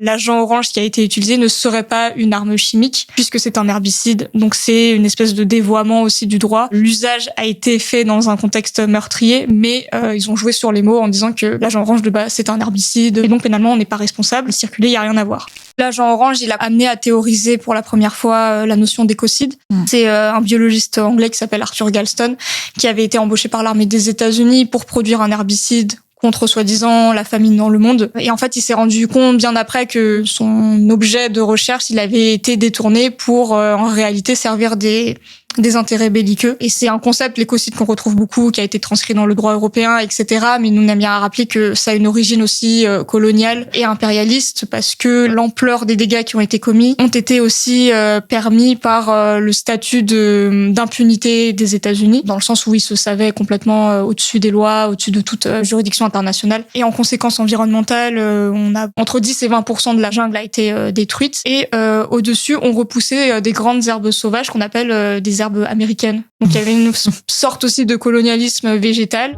L'agent orange qui a été utilisé ne serait pas une arme chimique puisque c'est un herbicide. Donc c'est une espèce de dévoiement aussi du droit. L'usage a été fait dans un contexte meurtrier, mais ils ont joué sur les mots en disant que l'agent orange de base c'est un herbicide et donc pénalement on n'est pas responsable. Circuler, il y a rien à voir. L'agent orange, il a amené à théoriser pour la première fois la notion d'écocide. C'est un biologiste anglais qui s'appelle Arthur Galston qui avait été embauché par l'armée des États-Unis pour produire un herbicide contre soi-disant la famine dans le monde. Et en fait, il s'est rendu compte bien après que son objet de recherche, il avait été détourné pour en réalité servir des intérêts belliqueux. Et c'est un concept, l'écocide, qu'on retrouve beaucoup, qui a été transcrit dans le droit européen, etc. Mais nous, on aime bien rappeler que ça a une origine aussi coloniale et impérialiste, parce que l'ampleur des dégâts qui ont été commis ont été aussi permis par le statut d'impunité des États-Unis, dans le sens où ils se savaient complètement au-dessus des lois, au-dessus de toute juridiction internationale. Et en conséquence environnementale, on a entre 10 et 20% de la jungle a été détruite. Et au-dessus, on repoussait des grandes herbes sauvages qu'on appelle des herbes américaines. Donc il y avait une sorte aussi de colonialisme végétal.